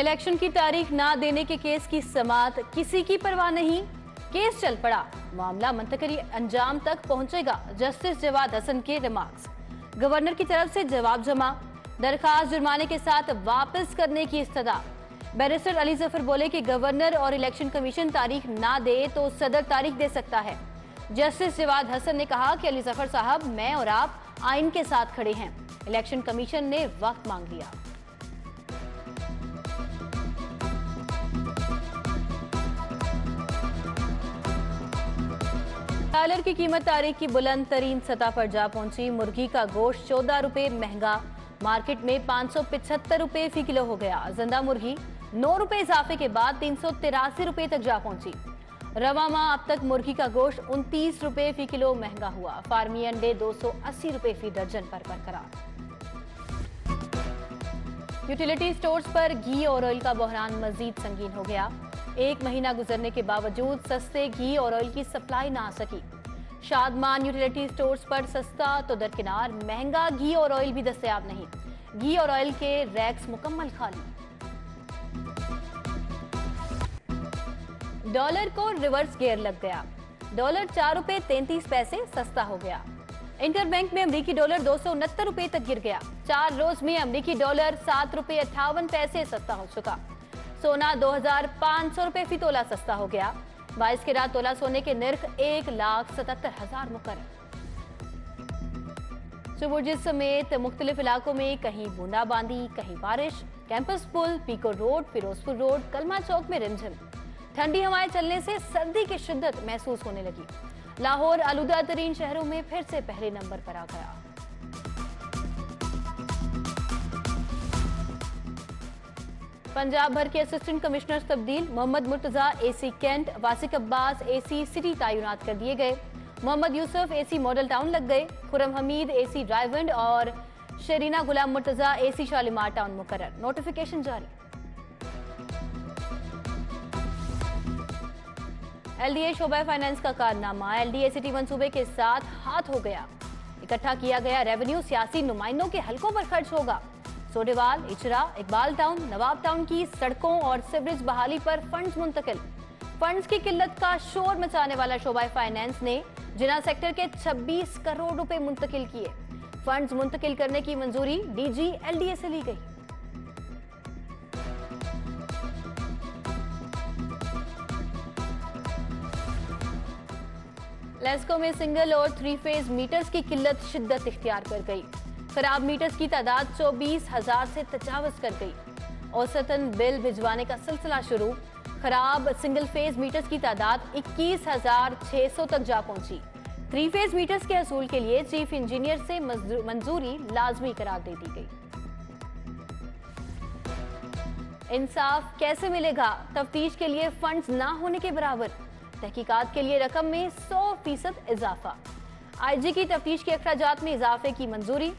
Election की तारीख ना देने के केस की समाअत, किसी की परवाह नहीं, केस चल पड़ा, मामला मुंतकली अंजाम तक पहुंचेगा। जस्टिस जवाद हसन के रिमार्क्स। गवर्नर की तरफ से जवाब जमा, दरखास्त जुर्माने के साथ वापस करने की इस्तदा। बैरिस्टर अली जफर बोले कि गवर्नर और इलेक्शन कमीशन तारीख ना दे तो सदर तारीख दे सकता है। जस्टिस जवाद हसन ने कहा कि अली जफर साहब, मैं और आप आइन के साथ खड़े हैं, इलेक्शन कमीशन ने वक्त मांग लिया। डॉलर की कीमत तारीख की बुलंद तरीन सतह पर जा पहुंची। मुर्गी का गोश्त 14 रुपए महंगा, मार्केट में 575 रुपए फी किलो हो गया। जिंदा मुर्गी 9 रुपए इजाफे के बाद 383 रुपए तक जा पहुंची। रवा माह अब तक मुर्गी का गोश्त 29 रुपए फी किलो महंगा हुआ। फार्मी अंडे 280 रुपए फी दर्जन पर बरकरार। यूटिलिटी स्टोर्स पर घी और ऑयल का बहरान मजीद संगीन हो गया। एक महीना गुजरने के बावजूद सस्ते घी और ऑयल की सप्लाई ना आ सकी। शादमान यूटिलिटी स्टोर्स पर सस्ता तो दरकिनार महंगा घी और ऑयल भी दस्तयाब नहीं। घी और ऑयल के रैक्स मुकम्मल खाली। डॉलर को रिवर्स गियर लग गया। डॉलर 4 रुपए 33 पैसे सस्ता हो गया। इंटरबैंक में अमरीकी डॉलर 269 रुपए तक गिर गया। 4 रोज में अमरीकी डॉलर 7 रुपए 58 पैसे सस्ता हो चुका। सोना 2500 रुपए फी तोला सस्ता हो गया। 22 कैरेट तोला सोने के निर्ख 1,77,000 मुकर्रर। सुबुर्जित समेत मुख्तलिफ इलाकों में कहीं बूंदाबांदी, कहीं बारिश। कैंपस पुल, पीको रोड, फिरोजपुर रोड, कलमा चौक में रिमझिम। ठंडी हवाएं चलने से सर्दी की शिद्दत महसूस होने लगी। लाहौर आलूदा तरीन शहरों में फिर से पहले नंबर पर आ गया। पंजाब भर के असिस्टेंट कमिश्नर तब्दील। Mohammad Murtaza AC cantt, Wasiq Abbas AC city तैनात कर दिए गए। Mohammad Yusuf AC Model Town लग गए। खुरम हमीद एसी ड्राइवंड और शरीना गुलाम मुर्तजा एसी शालीमार टाउन मुकर्रर। नोटिफिकेशन जारी। एलडीए शोबा फाइनेंस का कारनामा। एलडीए सिटी मंसूबे के साथ हाथ हो गया। इकट्ठा किया गया रेवेन्यू सियासी नुमाइंदों के हलकों पर खर्च होगा। सोडेवाल, इचरा, इकबाल टाउन, नवाब टाउन की सड़कों और सीवरेज बहाली पर फंड्स मुंतकिल। फंड्स की किल्लत का शोर मचाने वाला शोबा फाइनेंस ने जिना सेक्टर के 26 करोड़ रुपए मुंतकिल किए। फंड्स मुंतकिल करने की मंजूरी डीजी एलडीए से ली गई। लेस्को में सिंगल और 3 फेज मीटर्स की किल्लत शिद्दत इख्तियार कर गई। खराब मीटर्स की तादाद 24,000 से तजावज कर गई। औसतन बिल भिजवाने का सिलसिला शुरू। खराब सिंगल फेज मीटर्स की तादाद 21,600 तक जा पहुंची। 3 फेज मीटर्स के हसूल के लिए चीफ इंजीनियर से मंजूरी लाजमी करार दे दी गई। इंसाफ कैसे मिलेगा? तफ्तीश के लिए फंड्स ना होने के बराबर। तहकीकात के लिए रकम में 100% इजाफा। आईजी की तफ्तीश के अखराजात में इजाफे की मंजूरी।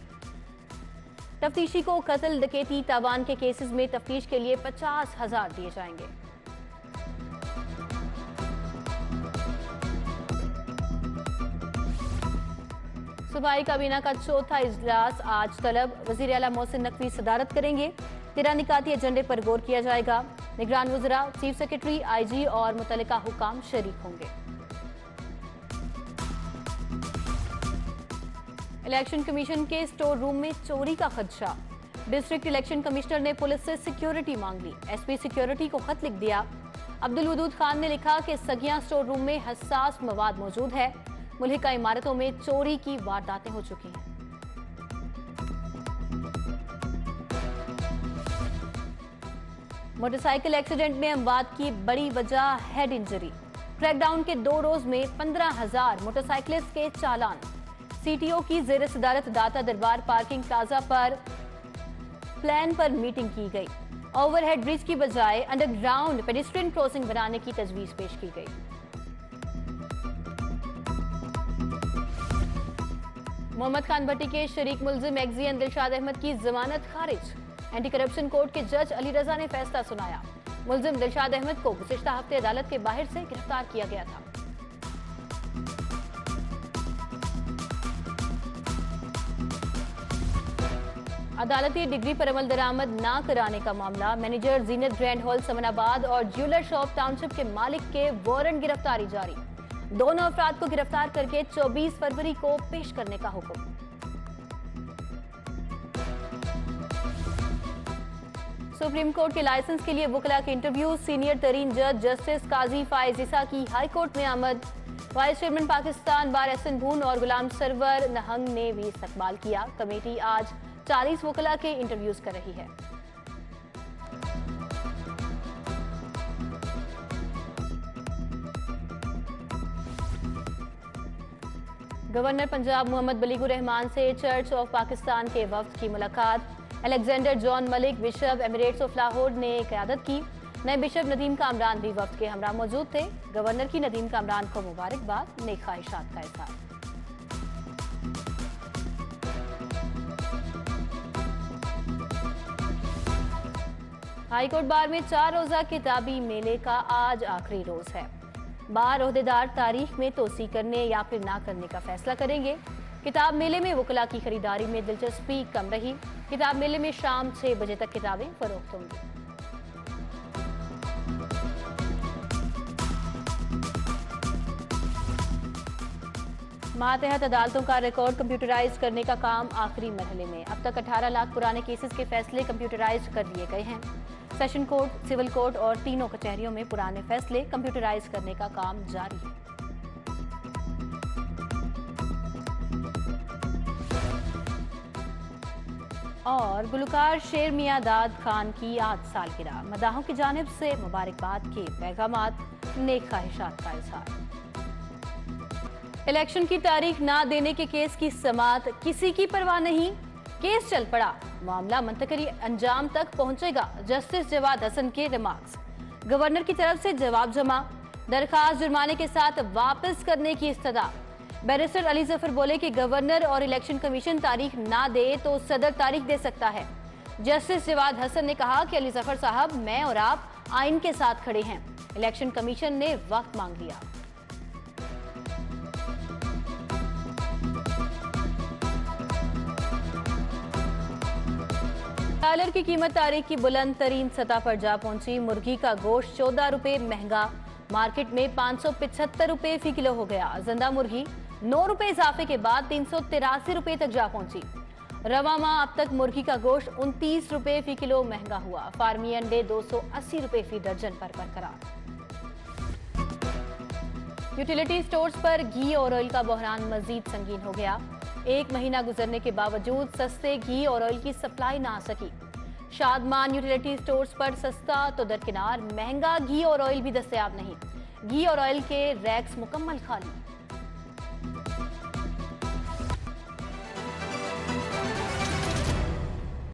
तफ्तीशी को कत्ल, डकैती, तावान के केसेस में तफ्तीश के लिए 50,000 दिए जाएंगे। सूबाई काबीना का चौथा इजलास आज तलब। वजीर आला मोहसिन नकवी सदारत करेंगे। 13 निकाती एजेंडे पर गौर किया जाएगा। निगरान वज़रा, चीफ सेक्रेटरी, आईजी और मुतल्लिका हुकाम शरीक होंगे। इलेक्शन कमीशन के स्टोर रूम में चोरी का खदशा। डिस्ट्रिक्ट इलेक्शन कमिश्नर ने पुलिस से सिक्योरिटी मांग ली। एसपी सिक्योरिटी को खत लिख दिया। अब्दुल वदूद खान ने लिखा कि सगिया स्टोर रूम में हसास मवाद मौजूद है। मुल्हिका इमारतों में चोरी की वारदातें हो चुकी हैं। मोटरसाइकिल एक्सीडेंट में अमवात की बड़ी वजह हेड इंजरी। क्रैकडाउन के 2 रोज में 15,000 मोटरसाइकिलिस्ट के चालान। सीटीओ की जेर सदारत दाता दरबार पार्किंग प्लाजा पर प्लान पर मीटिंग की गई। ओवरहेड ब्रिज की बजाय अंडरग्राउंड पेडिस्ट्रियन क्रॉसिंग बनाने की तजवीज पेश की गई। मोहम्मद खान भट्टी के शरीक मुलजिम एक्जियन दिलशाद अहमद की जमानत खारिज। एंटी करप्शन कोर्ट के जज अली रजा ने फैसला सुनाया। मुलजिम दिलशाद अहमद को गुज़िश्ता हफ्ते अदालत के बाहर से गिरफ्तार किया गया था। अदालती डिग्री पर अमल दरामद न कराने का मामला, मैनेजर जीनत ग्रैंड हॉल समनाबाद और ज्वेलर शॉप टाउनशिप के मालिक के वारंट गिरफ्तारी जारी। दोनों अफराद को गिरफ्तार करके 24 फरवरी को पेश करने का हुक्म। सुप्रीम कोर्ट के लाइसेंस के लिए वकला के इंटरव्यू, सीनियर तरीन जज जस्टिस काजी फायज ईसा की हाई कोर्ट में आमद। वाइस चेयरमैन पाकिस्तान बार एहसन भून और गुलाम सरवर नहंग ने भी इस्तकबाल किया। कमेटी आज 40 वकला के इंटरव्यूज कर रही है। गवर्नर पंजाब मोहम्मद बलीगुर रहमान से चर्च ऑफ पाकिस्तान के वफ्द की मुलाकात। Alexander John Malik bishop Emirates of Lahore ने क़यादत की। नए बिशप नदीम कामरान भी वफ्द के हमरा मौजूद थे। गवर्नर की नदीम कामरान को मुबारकबाद, नेक ख्वाहिशात का इज़हार। हाईकोर्ट बार में 4 रोजा किताबी मेले का आज आखिरी रोज है। बार ओहदेदार तारीख में तोसी करने या फिर ना करने का फैसला करेंगे। किताब मेले में वकला की खरीदारी में दिलचस्पी कम रही। किताब मेले में शाम 6 बजे तक किताबें फरोख्त होंगी। मातहत अदालतों का रिकॉर्ड कंप्यूटराइज करने का काम आखिरी मरहले में। अब तक 18 लाख पुराने केसेस के फैसले कंप्यूटराइज कर लिए गए हैं। सेशन कोर्ट, सिविल कोर्ट और तीनों कचहरियों में पुराने फैसले कंप्यूटराइज करने का काम जारी है। और गुलकार शेर मियां दाद खान की आज सालगिरह, मदाहों की जानिब से मुबारकबाद के पैगामात, नेक ख्वाहिशात का इज़हार। इलेक्शन की तारीख ना देने के केस की समाअत, किसी की परवाह नहीं, केस चल पड़ा, मामला मंतकरी अंजाम तक पहुंचेगा, जस्टिस जवाद हसन के रिमार्क्स। गवर्नर की तरफ से जवाब जमा, दरखास्त जुर्माने के साथ वापस करने की इस्तदा। बैरिस्टर अली जफर बोले कि गवर्नर और इलेक्शन कमीशन तारीख ना दे तो सदर तारीख दे सकता है। जस्टिस जवाद हसन ने कहा कि अली जफर साहब, मैं और आप आइन के साथ खड़े हैं। इलेक्शन कमीशन ने वक्त मांग लिया। डॉलर की कीमत तारीख की बुलंद तरीन सतह पर जा पहुंची। मुर्गी का गोश्त 14 रुपए महंगा, मार्केट में 575 रुपए फी किलो हो गया। जिंदा मुर्गी 9 रुपए इजाफे के बाद 383 रुपए तक जा पहुंची। रवा माह अब तक मुर्गी का गोश्त 29 रुपए फी किलो महंगा हुआ। फार्मी अंडे 280 रुपए फी दर्जन पर बरकरार। यूटिलिटी स्टोर्स पर घी और ऑयल का बहरान मजीद संगीन हो गया। 1 महीना गुजरने के बावजूद सस्ते घी और ऑयल की सप्लाई ना आ सकी। शादमान यूटिलिटी स्टोर्स पर सस्ता तो दरकिनार महंगा घी और ऑयल भी दस्तयाब नहीं। घी और ऑयल के रैक्स मुकम्मल खाली।